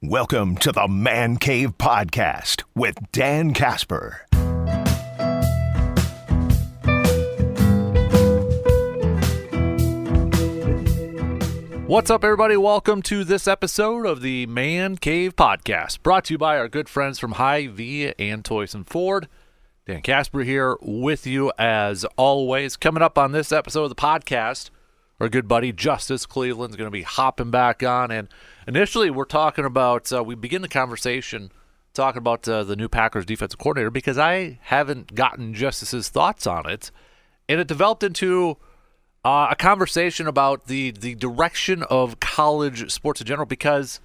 Welcome to the Man Cave Podcast with Dan Casper. What's up, everybody? Welcome to this episode of the Man Cave Podcast, brought to you by our good friends from Hy-Vee and Toyson Ford. Dan Casper here with you as always. Coming up on this episode of the podcast, our good buddy Justus Cleveland is going to be hopping back on. And initially, we're talking about, we begin the conversation talking about the new Packers defensive coordinator because I haven't gotten Justus's thoughts on it. And it developed into a conversation about the direction of college sports in general, because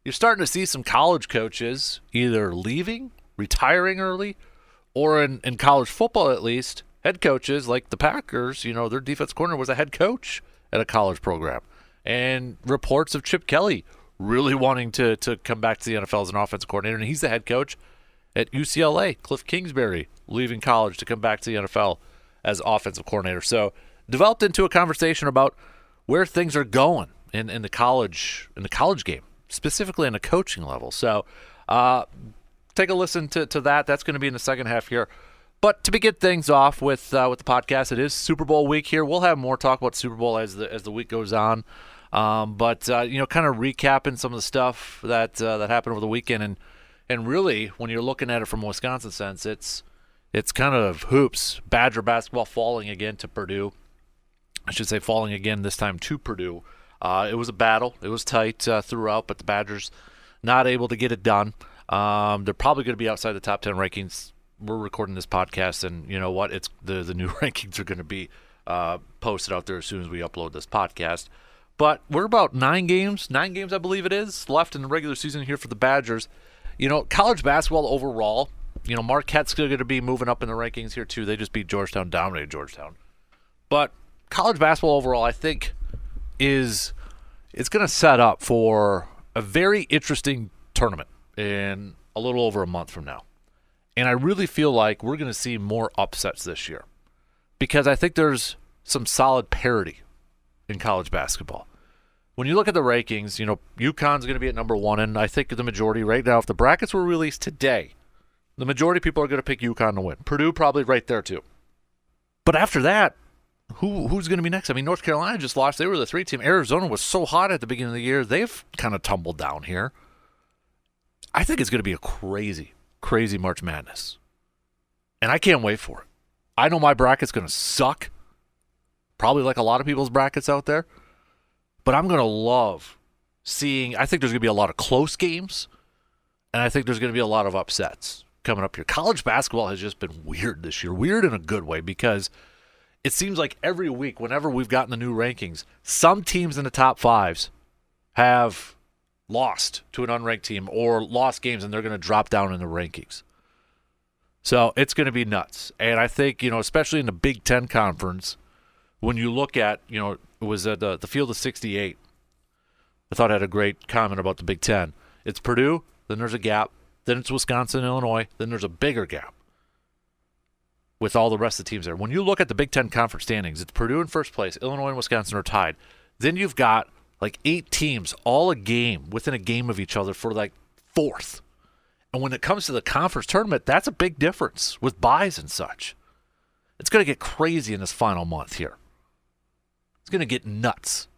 you're starting to see some college coaches either leaving, retiring early, or in college football at least, head coaches like the Packers, their defense coordinator was a head coach at a college program. And reports of Chip Kelly really wanting to come back to the NFL as an offensive coordinator, and he's the head coach at UCLA. Cliff Kingsbury leaving college to come back to the NFL as offensive coordinator. So developed into a conversation about where things are going in the college game, specifically in the coaching level. So take a listen to that. That's going to be in the second half here. But to begin things off with the podcast, it is Super Bowl week here. We'll have more talk about Super Bowl as the week goes on. But kind of recapping some of the stuff that happened over the weekend, and really when you're looking at it from a Wisconsin sense, it's kind of hoops. Badger basketball falling again to Purdue. I should say falling again this time to Purdue. It was a battle. It was tight throughout, but the Badgers not able to get it done. They're probably going to be outside the top 10 rankings. We're recording this podcast, and you know what? It's the new rankings are going to be posted out there as soon as we upload this podcast. But we're about 9 games, I believe it is, left in the regular season here for the Badgers. College basketball overall, Marquette's going to be moving up in the rankings here too. They just beat Georgetown, dominated Georgetown. But college basketball overall, I think, it's going to set up for a very interesting tournament in a little over a month from now. And I really feel like we're going to see more upsets this year because I think there's some solid parity in college basketball. When you look at the rankings, UConn's going to be at number 1, and I think the majority right now, if the brackets were released today, the majority of people are going to pick UConn to win. Purdue probably right there too. But after that, who's going to be next? I mean, North Carolina just lost. They were the 3 team. Arizona was so hot at the beginning of the year. They've kind of tumbled down here. I think it's going to be a crazy March Madness. And I can't wait for it. I know my bracket's going to suck, probably like a lot of people's brackets out there, but I'm going to love seeing, I think there's going to be a lot of close games, and I think there's going to be a lot of upsets coming up here. College basketball has just been weird this year, weird in a good way, because it seems like every week, whenever we've gotten the new rankings, some teams in the top 5s have lost to an unranked team or lost games, and they're going to drop down in the rankings. So it's going to be nuts. And I think, especially in the Big Ten Conference, when you look at, it was at the field of 68. I thought I had a great comment about the Big Ten. It's Purdue, then there's a gap, then it's Wisconsin, Illinois, then there's a bigger gap with all the rest of the teams there. When you look at the Big Ten Conference standings, it's Purdue in first place, Illinois and Wisconsin are tied. Then you've got like 8 teams, all within a game of each other for like 4th. And when it comes to the conference tournament, that's a big difference with buys and such. It's going to get crazy in this final month here. It's going to get nuts.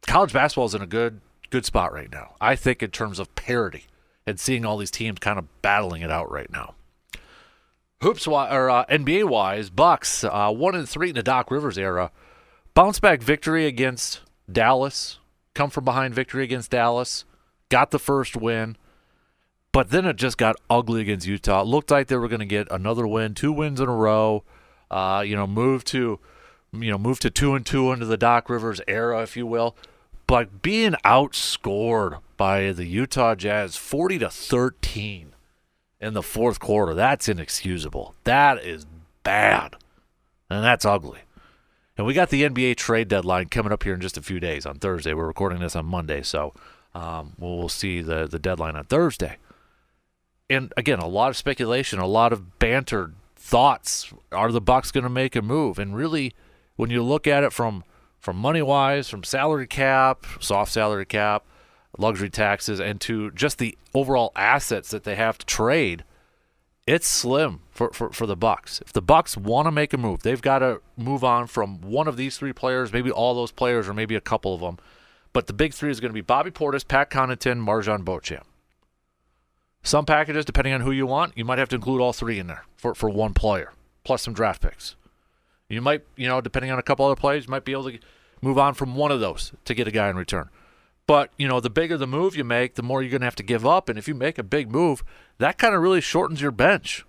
College basketball is in a good spot right now, I think, in terms of parity and seeing all these teams kind of battling it out right now. NBA-wise, Bucks, 1-3 in the Doc Rivers era. Bounce-back victory against Dallas. Come-from-behind victory against Dallas. Got the first win. But then it just got ugly against Utah. It looked like they were going to get another win, 2 wins in a row. Move to 2-2 into the Doc Rivers era, if you will. But being outscored by the Utah Jazz 40-13 in the fourth quarter, that's inexcusable. That is bad. And that's ugly. And we got the NBA trade deadline coming up here in just a few days on Thursday. We're recording this on Monday, so we'll see the deadline on Thursday. And again, a lot of speculation, a lot of banter, thoughts. Are the Bucks going to make a move? And really, when you look at it from money-wise, from salary cap, soft salary cap, luxury taxes, and to just the overall assets that they have to trade, it's slim for the Bucks. If the Bucks want to make a move, they've got to move on from one of these three players, maybe all those players, or maybe a couple of them. But the big three is going to be Bobby Portis, Pat Connaughton, Marjon Beauchamp. Some packages, depending on who you want, you might have to include all three in there for one player, plus some draft picks. You might, depending on a couple other players, you might be able to move on from one of those to get a guy in return. But, the bigger the move you make, the more you're going to have to give up. And if you make a big move, that kind of really shortens your bench.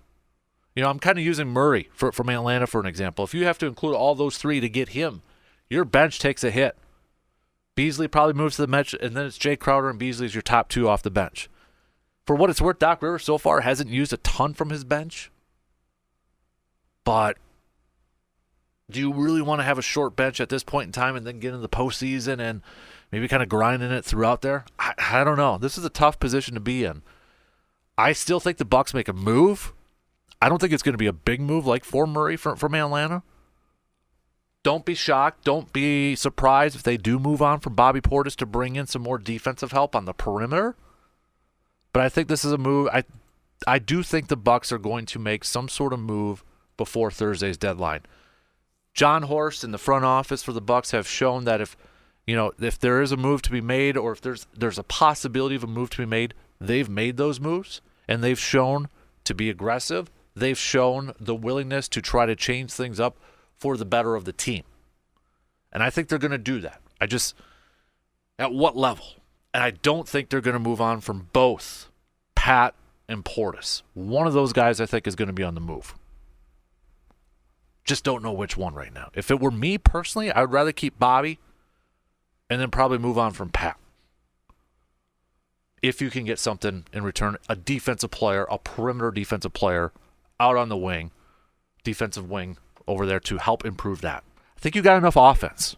I'm kind of using Murray from Atlanta for an example. If you have to include all those three to get him, your bench takes a hit. Beasley probably moves to the bench, and then it's Jay Crowder and Beasley as your top two off the bench. For what it's worth, Doc Rivers so far hasn't used a ton from his bench. But do you really want to have a short bench at this point in time and then get into the postseason and maybe kind of grinding it throughout there? I don't know. This is a tough position to be in. I still think the Bucks make a move. I don't think it's going to be a big move like for Murray from Atlanta. Don't be shocked. Don't be surprised if they do move on from Bobby Portis to bring in some more defensive help on the perimeter. But I think this is a move. I do think the Bucks are going to make some sort of move before Thursday's deadline. John Horst and the front office for the Bucks have shown that if there is a move to be made, or if there's a possibility of a move to be made, they've made those moves, and they've shown to be aggressive. They've shown the willingness to try to change things up for the better of the team. And I think they're going to do that. At what level? And I don't think they're going to move on from both Pat and Portis. One of those guys I think is going to be on the move. Just don't know which one right now. If it were me personally, I would rather keep Bobby and then probably move on from Pat. If you can get something in return, a defensive player, a perimeter defensive player out on the wing, defensive wing over there to help improve that. I think you got enough offense.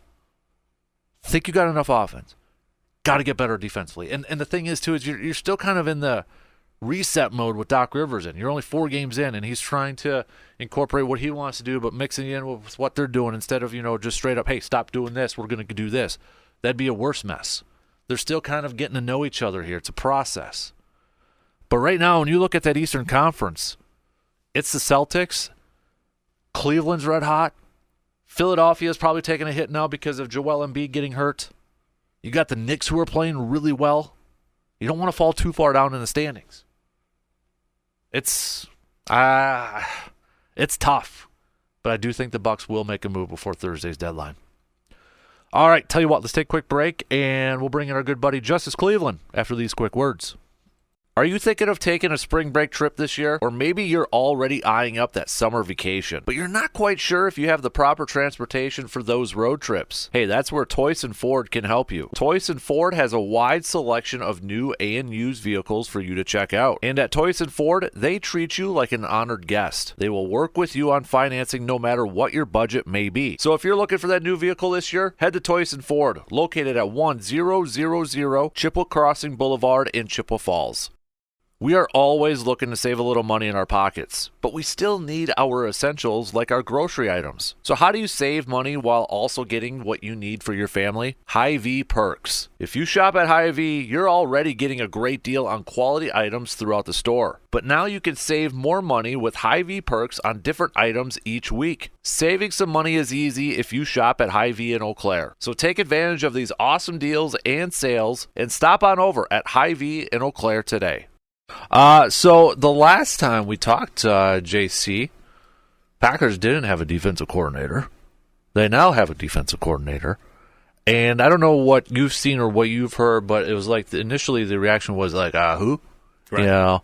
Got to get better defensively. And the thing is, too, is you're still kind of in the reset mode with Doc Rivers in. You're only 4 games in, and he's trying to incorporate what he wants to do, but mixing it in with what they're doing instead of, just straight up, hey, stop doing this, we're going to do this. That'd be a worse mess. They're still kind of getting to know each other here. It's a process. But right now, when you look at that Eastern Conference, it's the Celtics. Cleveland's red hot. Philadelphia's probably taking a hit now because of Joel Embiid getting hurt. You got the Knicks who are playing really well. You don't want to fall too far down in the standings. It's tough. But I do think the Bucks will make a move before Thursday's deadline. All right, tell you what, let's take a quick break, and we'll bring in our good buddy Justus Cleveland after these quick words. Are you thinking of taking a spring break trip this year? Or maybe you're already eyeing up that summer vacation, but you're not quite sure if you have the proper transportation for those road trips. Hey, that's where Toyson Ford can help you. Toyson Ford has a wide selection of new and used vehicles for you to check out. And at Toyson Ford, they treat you like an honored guest. They will work with you on financing no matter what your budget may be. So if you're looking for that new vehicle this year, head to Toyson Ford, located at 1000 Chippewa Crossing Boulevard in Chippewa Falls. We are always looking to save a little money in our pockets, but we still need our essentials like our grocery items. So how do you save money while also getting what you need for your family? Hy-Vee Perks. If you shop at Hy-Vee, you're already getting a great deal on quality items throughout the store. But now you can save more money with Hy-Vee Perks on different items each week. Saving some money is easy if you shop at Hy-Vee in Eau Claire. So take advantage of these awesome deals and sales and stop on over at Hy-Vee in Eau Claire today. So the last time we talked, JC, Packers didn't have a defensive coordinator. They now have a defensive coordinator. And I don't know what you've seen or what you've heard, but it was like initially the reaction was like, who? Right.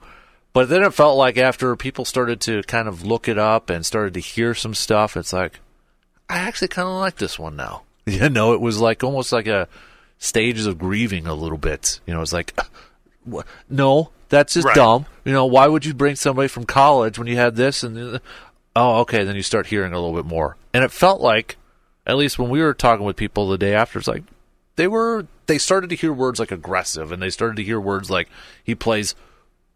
But then it felt like after people started to kind of look it up and started to hear some stuff, it's like, I actually kind of like this one now. It was like almost like a stages of grieving a little bit. It's like, no, that's just dumb. Why would you bring somebody from college when you had this? And okay, then you start hearing a little bit more. And it felt like, at least when we were talking with people the day after, it's like they started to hear words like aggressive, and they started to hear words like he plays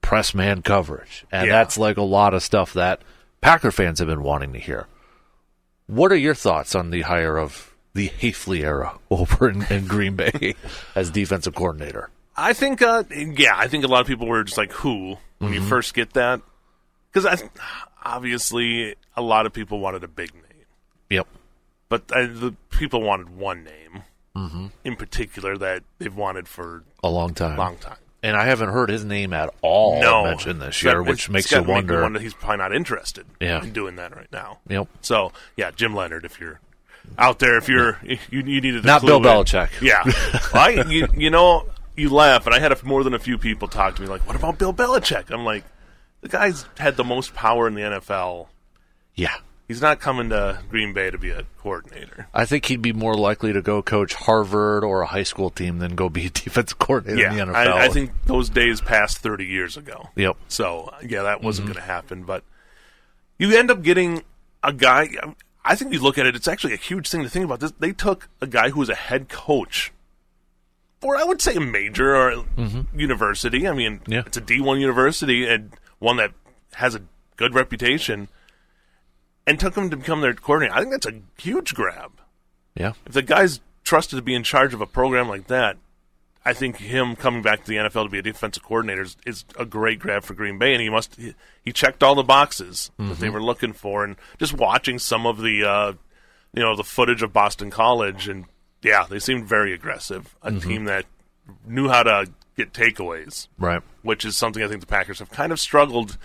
press man coverage. And that's like a lot of stuff that Packer fans have been wanting to hear. What are your thoughts on the hire of the Hafley era over in Green Bay as defensive coordinator? I think a lot of people were just like, who, when you first get that? Because obviously a lot of people wanted a big name. Yep. But the people wanted one name in particular that they've wanted for a long time. And I haven't heard his name at all mentioned this year, which makes you wonder. He's probably not interested in doing that right now. Yep. So, yeah, Jim Leonard, if you're out there, if you needed to not Bill Belichick. Yeah. Well, you laugh, and I had more than a few people talk to me like, what about Bill Belichick? I'm like, the guy's had the most power in the NFL. Yeah. He's not coming to Green Bay to be a coordinator. I think he'd be more likely to go coach Harvard or a high school team than go be a defensive coordinator in the NFL. I think those days passed 30 years ago. Yep. So, that wasn't going to happen. But you end up getting a guy. I think you look at it, it's actually a huge thing to think about. They took a guy who was a head coach for, I would say, a major or university. I mean, it's a D1 university and one that has a good reputation, and took him to become their coordinator. I think that's a huge grab. Yeah. If the guy's trusted to be in charge of a program like that, I think him coming back to the NFL to be a defensive coordinator is a great grab for Green Bay, and he checked all the boxes that they were looking for. And just watching some of the the footage of Boston College, and they seemed very aggressive. A team that knew how to get takeaways, right? Which is something I think the Packers have kind of struggled.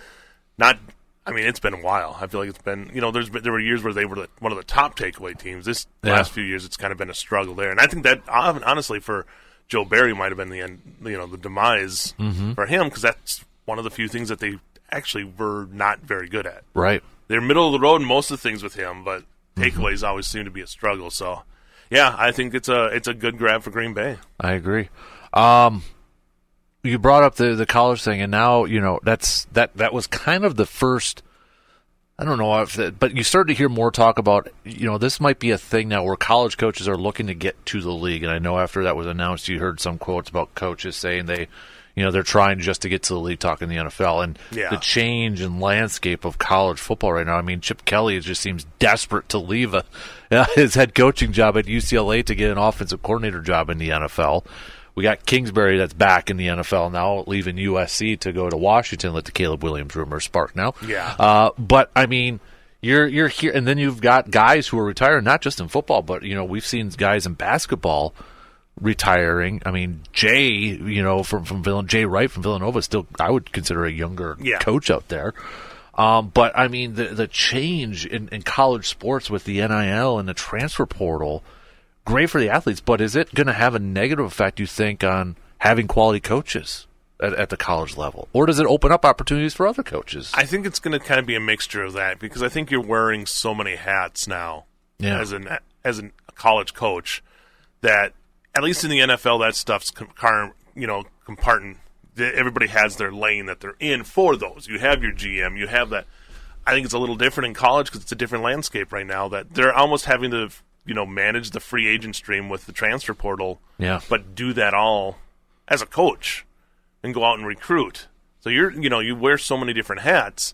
It's been a while. I feel like it's been, there were years where they were one of the top takeaway teams. This last few years, it's kind of been a struggle there. And I think that, honestly, for Joe Barry might have been the end, the demise for him, because that's one of the few things that they actually were not very good at. Right. They're middle of the road in most of the things with him, but takeaways always seem to be a struggle. So, I think it's a good grab for Green Bay. I agree. You brought up the college thing, and now that was kind of the first. I don't know but you started to hear more talk about this might be a thing now where college coaches are looking to get to the league. And I know after that was announced, you heard some quotes about coaches saying they're trying just to get to the league, talking the NFL, and the change in landscape of college football right now. I mean, Chip Kelly just seems desperate to leave his head coaching job at UCLA to get an offensive coordinator job in the NFL. We got Kingsbury that's back in the NFL now, leaving USC to go to Washington. Let the Caleb Williams rumor spark now. Yeah. But I mean, you're here, and then you've got guys who are retiring, not just in football, but we've seen guys in basketball retiring. I mean, Jay Wright from Villanova, still I would consider a younger coach out there. But I mean, the change in college sports with the NIL and the transfer portal. Great for the athletes, but is it going to have a negative effect, you think, on having quality coaches at the college level? Or does it open up opportunities for other coaches? I think it's going to kind of be a mixture of that, because I think you're wearing so many hats now as a college coach that, at least in the NFL, that stuff's compartment. Everybody has their lane that they're in for those. You have your GM, you have that. I think it's a little different in college because it's a different landscape right now, that they're almost having to manage the free agent stream with the transfer portal, but do that all as a coach and go out and recruit. So you wear so many different hats.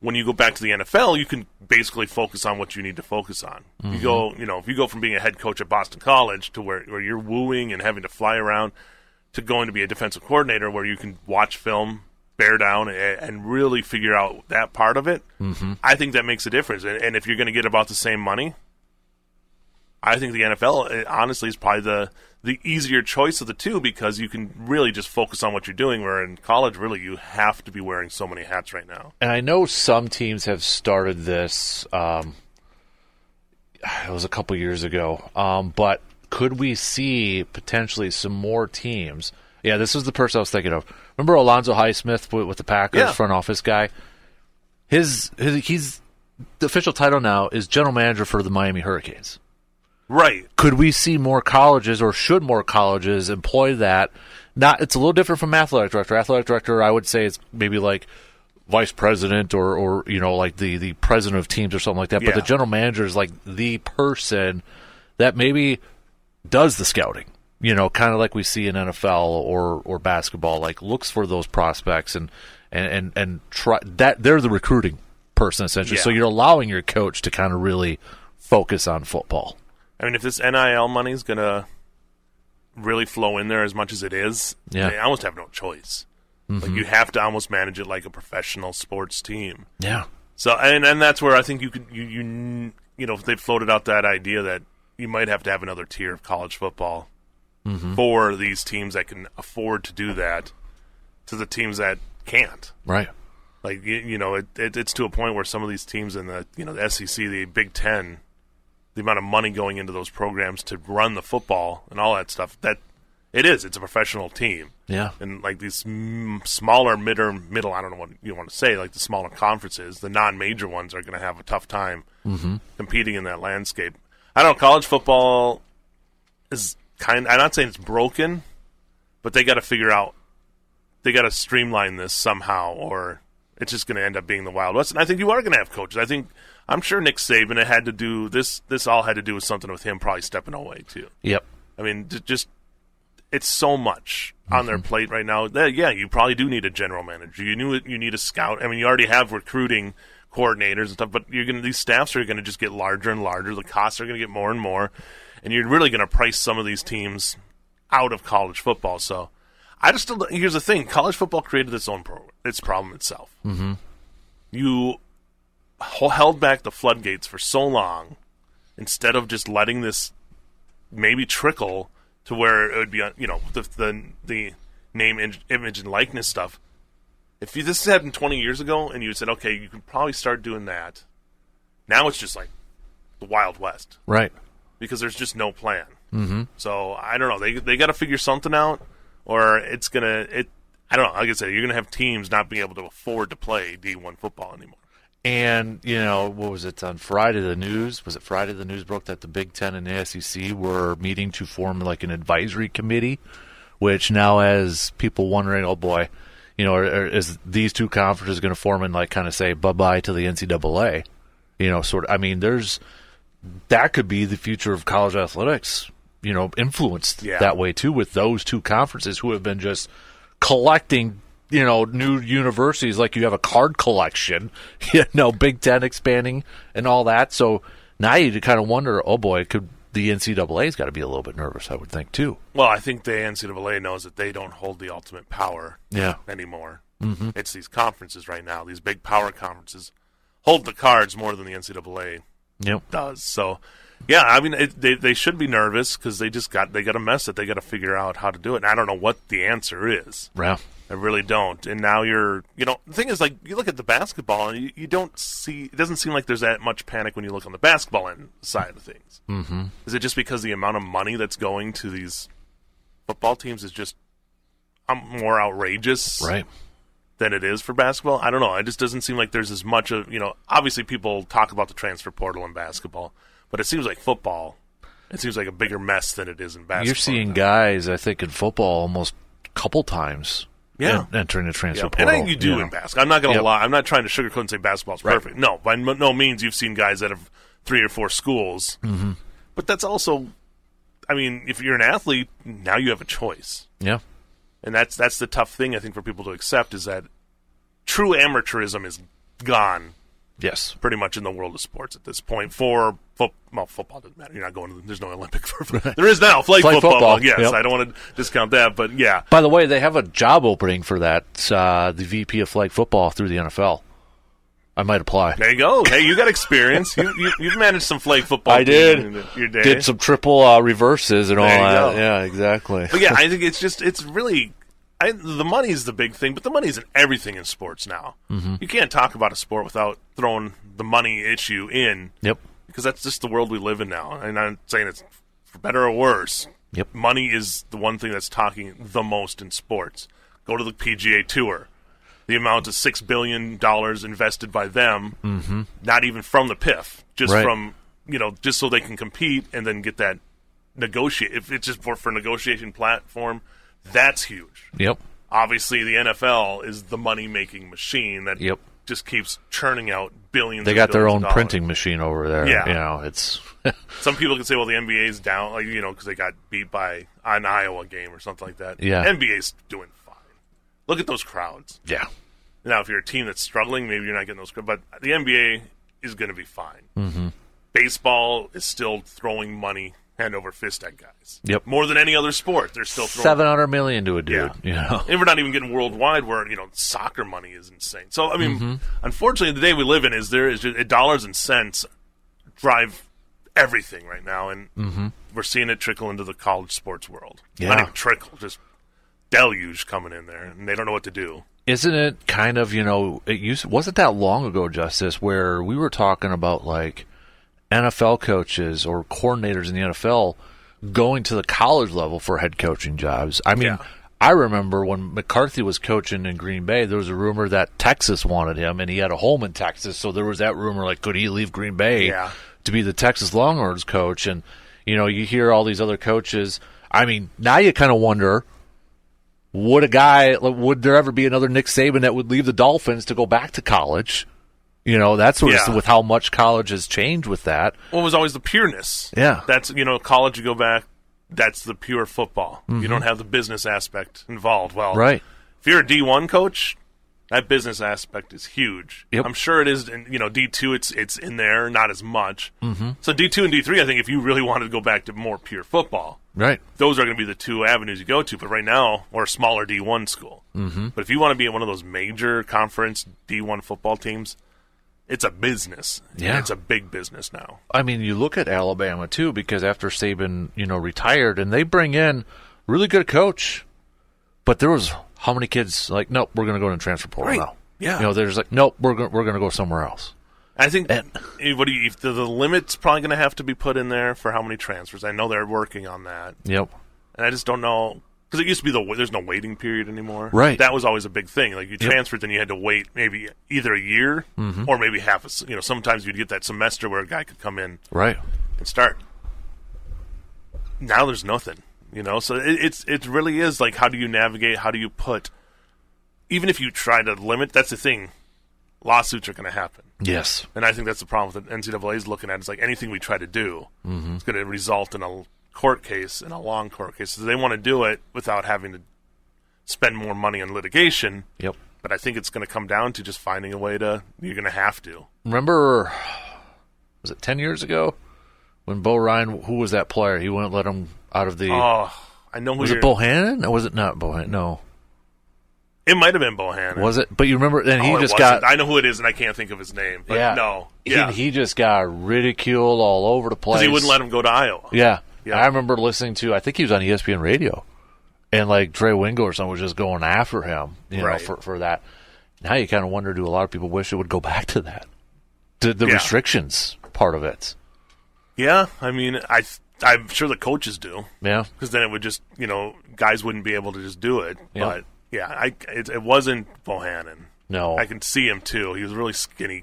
When you go back to the NFL, you can basically focus on what you need to focus on. You go, if you go from being a head coach at Boston College to where you're wooing and having to fly around to going to be a defensive coordinator where you can watch film, bear down, and really figure out that part of it, I think that makes a difference. And if you're going to get about the same money, I think the NFL, honestly, is probably the easier choice of the two, because you can really just focus on what you're doing, where in college, really, you have to be wearing so many hats right now. And I know some teams have started this, it was a couple years ago, but could we see potentially some more teams? Yeah, this is the person I was thinking of. Remember Alonzo Highsmith with the Packers, front office guy? He's the official title now is general manager for the Miami Hurricanes. Right. Could we see more colleges, or should more colleges employ that? It's a little different from athletic director. Athletic director, I would say, is maybe like vice president or like the president of teams or something like that. But the general manager is like the person that maybe does the scouting. Kind of like we see in NFL or basketball, like looks for those prospects and try that. They're the recruiting person essentially. So you're allowing your coach to kind of really focus on football. I mean, if this NIL money is going to really flow in there as much as it is, they almost have no choice. Mm-hmm. Like, you have to almost manage it like a professional sports team. Yeah. So, and that's where I think you could, you know, they floated out that idea that you might have to have another tier of college football for these teams that can afford to do that to the teams that can't. Right. Like, you know, it's to a point where some of these teams in the, you know, the SEC, the Big Ten, the amount of money going into those programs to run the football and all that stuff, that it's a professional team. Yeah. And like these smaller, middle, I don't know what you want to say, like the smaller conferences, the non-major ones are going to have a tough time competing in that landscape. I don't know, college football is I'm not saying it's broken, but they got to figure out, they got to streamline this somehow, or it's just going to end up being the Wild West. And I think you are going to have coaches. I'm sure Nick Saban, it had to do, this all had to do with something with him probably stepping away too. Yep. I mean, just, it's so much on their plate right now. You probably do need a general manager. You need a scout. I mean, you already have recruiting coordinators and stuff, but these staffs are going to just get larger and larger. The costs are going to get more and more, and you're really going to price some of these teams out of college football. So, here's the thing: college football created its own its problem itself. Mm-hmm. You held back the floodgates for so long, instead of just letting this maybe trickle to where it would be, you know, the name, image, and likeness stuff. If this happened 20 years ago and you said, okay, you could probably start doing that, now it's just like the Wild West. Right. Because there's just no plan. Mm-hmm. So, I don't know. They got to figure something out, or it's going to, I don't know. Like I said, you're going to have teams not being able to afford to play D1 football anymore. And, you know, what was it on Friday? The news broke that the Big Ten and the SEC were meeting to form like an advisory committee, which now has people wondering, oh boy, you know, is these two conferences going to form and like kind of say bye-bye to the NCAA? You know, sort of, I mean, that could be the future of college athletics, you know, influenced that way too, with those two conferences who have been just collecting, you know, new universities, like you have a card collection, you know, Big Ten expanding and all that. So now you kind of wonder, oh boy, could the NCAA's got to be a little bit nervous, I would think, too. Well, I think the NCAA knows that they don't hold the ultimate power anymore. Mm-hmm. It's these conferences right now, these big power conferences, hold the cards more than the NCAA does. So, yeah, I mean, they should be nervous because they got a mess that they got to figure out how to do it. And I don't know what the answer is. Yeah. I really don't. And now the thing is, like, you look at the basketball and you don't see, it doesn't seem like there's that much panic when you look on the basketball end side of things. Mm-hmm. Is it just because the amount of money that's going to these football teams is just more outrageous than it is for basketball? I don't know. It just doesn't seem like there's as much of, you know, obviously people talk about the transfer portal in basketball, but it seems like football, it seems like a bigger mess than it is in basketball. You're seeing guys, I think, in football almost a couple times. Yeah, entering the transfer portal. And I think you do in basketball. I'm not going to lie. I'm not trying to sugarcoat and say basketball's perfect. No, by no means you've seen guys that have 3 or 4 schools. Mm-hmm. But that's also, I mean, if you're an athlete, now you have a choice. Yeah. And that's the tough thing, I think, for people to accept is that true amateurism is gone. Yes. Pretty much in the world of sports at this point. For football doesn't matter. You're not going to, there's no Olympic for there is now flag football. Yes, yep. I don't want to discount that, but yeah. By the way, they have a job opening for that, the VP of flag football through the NFL. I might apply. There you go. Hey, you got experience. You've managed some flag football. I did. In your day. Did some triple reverses and all that. Yeah, exactly. But yeah, I think it's really, the money's the big thing, but the money's in everything in sports now. Mm-hmm. You can't talk about a sport without throwing the money issue in. Yep. Because that's just the world we live in now. And I'm saying it's for better or worse. Yep. Money is the one thing that's talking the most in sports. Go to the PGA Tour. The amount of $6 billion invested by them, not even from the PIF, just from, just so they can compete and then get that negotiate. If it's just for negotiation platform, that's huge. Yep. Obviously, the NFL is the money-making machine that just keeps churning out billions. They got their own printing machine over there. Yeah. It's some people can say, well, the NBA's down, because they got beat by an Iowa game or something like that. Yeah. NBA's doing fine. Look at those crowds. Yeah. Now, if you're a team that's struggling, maybe you're not getting those crowds. But the NBA is going to be fine. Mm-hmm. Baseball is still throwing money hand over fist at guys. Yep. More than any other sport, they're still throwing $700 million to a dude. Yeah. You know, and we're not even getting worldwide where soccer money is insane. So I mean, unfortunately, the day we live in is just dollars and cents drive everything right now, and we're seeing it trickle into the college sports world. Yeah. Not even trickle, just deluge coming in there, and they don't know what to do. Isn't it kind of, wasn't that long ago, Justus, where we were talking about like NFL coaches or coordinators in the NFL going to the college level for head coaching jobs? I mean, I remember when McCarthy was coaching in Green Bay, there was a rumor that Texas wanted him, and he had a home in Texas, so there was that rumor, like, could he leave Green Bay to be the Texas Longhorns coach? And, you hear all these other coaches. I mean, now you kind of wonder, would there ever be another Nick Saban that would leave the Dolphins to go back to college? That's with how much college has changed with that. Well, it was always the pureness. Yeah. That's, college, you go back, that's the pure football. You don't have the business aspect involved. Well, right. If you're a D1 coach, that business aspect is huge. Yep. I'm sure it is, D2, it's in there, not as much. So D2 and D3, I think if you really wanted to go back to more pure football, right, those are going to be the two avenues you go to. But right now, or a smaller D1 school. But if you want to be at one of those major conference D1 football teams, it's a business. Yeah. It's a big business now. I mean, you look at Alabama, too, because after Saban, retired, and they bring in really good coach, but there was how many kids like, nope, we're going to go in transfer portal now. Yeah. There's like, nope, we're going to go somewhere else. I think the limit's probably going to have to be put in there for how many transfers. I know they're working on that. Yep. And I just don't know. Because it used to be there's no waiting period anymore. Right. That was always a big thing. Like you transferred, then you had to wait maybe either a year or maybe half a. Sometimes you'd get that semester where a guy could come in, right, and start. Now there's nothing. So it really is like, how do you navigate? How do you put? Even if you try to limit, that's the thing. Lawsuits are going to happen. Yes. And I think that's the problem with the NCAA is looking at. It's like anything we try to do, it's going to result in a court case, in a long court case. So they want to do it without having to spend more money on litigation. Yep. But I think it's going to come down to just finding a way to, you're going to have to. Remember, was it 10 years ago when Bo Ryan, who was that player? He wouldn't let him out of the... Oh, I know who Was it Bohannon? Or was it not Bohannon? No. It might have been Bohannon. Was it? But you remember, and he just got... got... I know who it is, and I can't think of his name. But no. Yeah. He just got ridiculed all over the place. Because he wouldn't let him go to Iowa. Yeah. I remember listening to, I think he was on ESPN Radio, and like Trey Wingo or someone was just going after him, for that. Now you kind of wonder, do a lot of people wish it would go back to that? The restrictions part of it. Yeah, I mean, I'm sure the coaches do. Yeah. Because then it would just, guys wouldn't be able to just do it. Yeah. But, it wasn't Bohannon. No. I can see him, too. He was a really skinny,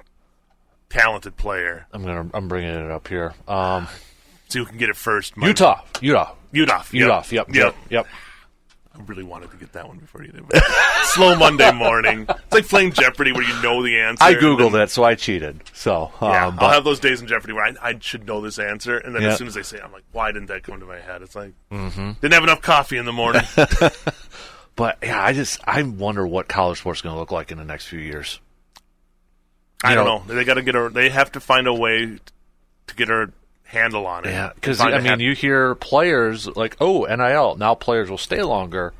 talented player. I'm bringing it up here. See who can get it first. Utah. Yep. Yep. I really wanted to get that one before you did. Slow Monday morning. It's like playing Jeopardy where you know the answer. I Googled it, so I cheated. So I'll have those days in Jeopardy where I should know this answer, and then as soon as they say it, I'm like, why didn't that come to my head? It's like, didn't have enough coffee in the morning. But, I wonder what college sports is going to look like in the next few years. I don't know. They have to find a way to get a handle on it. Yeah, because, you hear players like, NIL, now players will stay longer,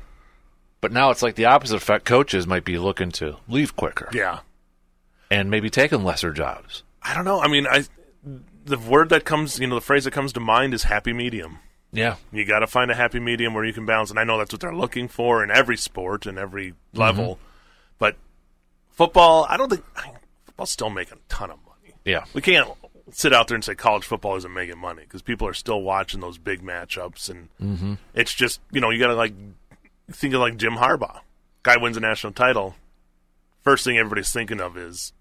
but now it's like the opposite effect. Coaches might be looking to leave quicker. Yeah. And maybe taking lesser jobs. I don't know. I mean, the word that comes, the phrase that comes to mind is happy medium. Yeah. You got to find a happy medium where you can balance, and I know that's what they're looking for in every sport and every level. But football, I don't think football's still making a ton of money. Yeah. We can't sit out there and say college football isn't making money because people are still watching those big matchups, and it's just, you got to think of Jim Harbaugh. Guy wins a national title. First thing everybody's thinking of is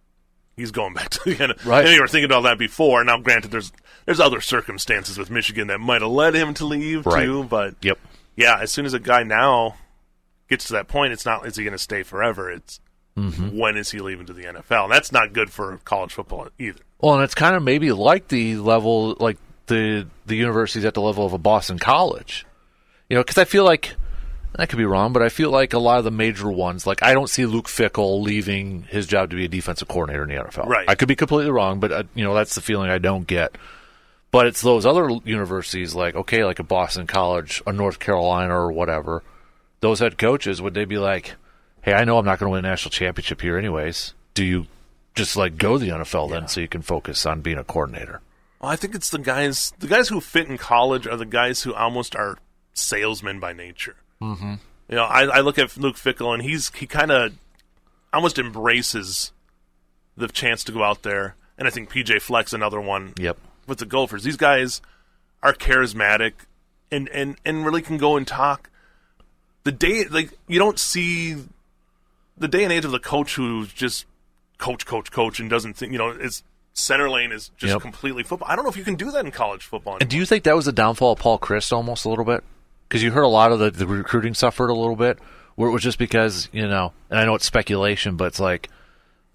he's going back to the end. Right. And you were thinking about that before. Now, granted, there's other circumstances with Michigan that might have led him to leave too. But as soon as a guy now gets to that point, it's not, is he going to stay forever? It's when is he leaving to the NFL? And that's not good for college football either. Well, and it's kind of maybe like the level, like the universities at the level of a Boston College. Because I feel like, I could be wrong, but I feel like a lot of the major ones, like I don't see Luke Fickell leaving his job to be a defensive coordinator in the NFL. Right. I could be completely wrong, but that's the feeling I don't get. But it's those other universities like a Boston College, a North Carolina or whatever, those head coaches, would they be like, hey, I know I'm not going to win a national championship here anyways. Do you just like go to the NFL then so you can focus on being a coordinator? Well, I think it's the guys who fit in college are the guys who almost are salesmen by nature. Mm-hmm. You know, I look at Luke Fickell, and he kind of almost embraces the chance to go out there. And I think PJ Fleck's another one. Yep. With the Gophers. These guys are charismatic and really can go and talk. The day, like, you don't see the day and age of the coach who's just coach and doesn't think, it's center lane is just completely football. I don't know if you can do that in college football anymore. And do you think that was the downfall of Paul Chryst almost a little bit? Because you heard a lot of the recruiting suffered a little bit, where it was just because, and I know it's speculation, but it's like,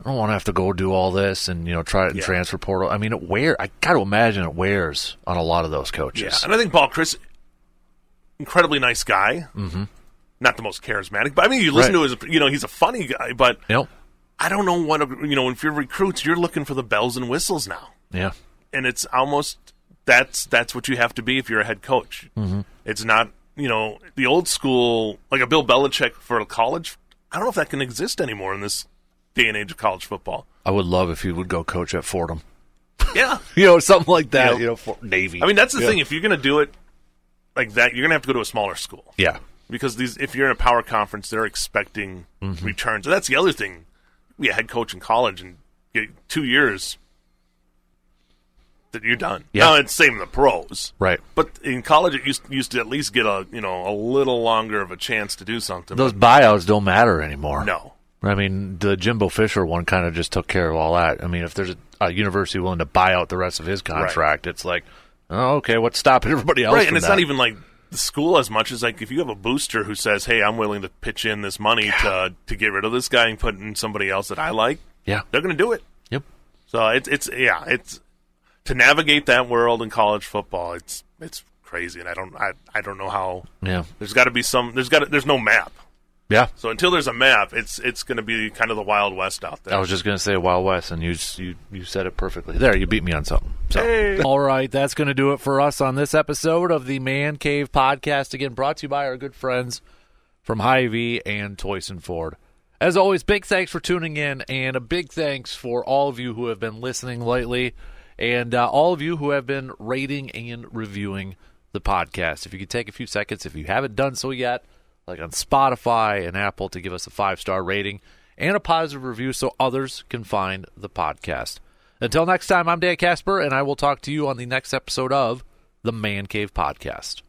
I don't want to have to go do all this and, try it in transfer portal. I mean, I got to imagine it wears on a lot of those coaches. Yeah, and I think Paul Chryst, incredibly nice guy. Mm-hmm. Not the most charismatic, but I mean, you listen to his, he's a funny guy, but I don't know what, if you're recruits, you're looking for the bells and whistles now. Yeah. And it's almost, that's what you have to be if you're a head coach. Mm-hmm. It's not, the old school, like a Bill Belichick for a college. I don't know if that can exist anymore in this day and age of college football. I would love if he would go coach at Fordham. Yeah. Something like that, for Navy. I mean, that's the thing. If you're going to do it like that, you're going to have to go to a smaller school. Yeah. Because if you're in a power conference, they're expecting returns. And that's the other thing. Be a head coach in college and get 2 years that you're done. Yeah. Now, it's the same in the pros. Right. But in college, it used to at least get a little longer of a chance to do something. Those buyouts don't matter anymore. No. I mean, the Jimbo Fisher one kind of just took care of all that. I mean, if there's a university willing to buy out the rest of his contract, it's like, oh, okay, what's stopping everybody else? Right, and from it's that? not even like the school as much as like if you have a booster who says, hey, I'm willing to pitch in this money to get rid of this guy and put in somebody else that I like, they're going to do it. Yep. So it's to navigate that world in college football, it's crazy, and I don't know how. Yeah. There's got to be there's no map. Yeah. So until there's a map, it's going to be kind of the Wild West out there. I was just going to say Wild West, and you said it perfectly. There, you beat me on something. So. Hey. All right, that's going to do it for us on this episode of the Man Cave Podcast. Again, brought to you by our good friends from Hy-Vee and Toyson Ford. As always, big thanks for tuning in, and a big thanks for all of you who have been listening lately, and all of you who have been rating and reviewing the podcast. If you could take a few seconds, if you haven't done so yet, like on Spotify and Apple, to give us a 5-star rating and a positive review so others can find the podcast. Until next time, I'm Dan Casper, and I will talk to you on the next episode of the Man Cave Podcast.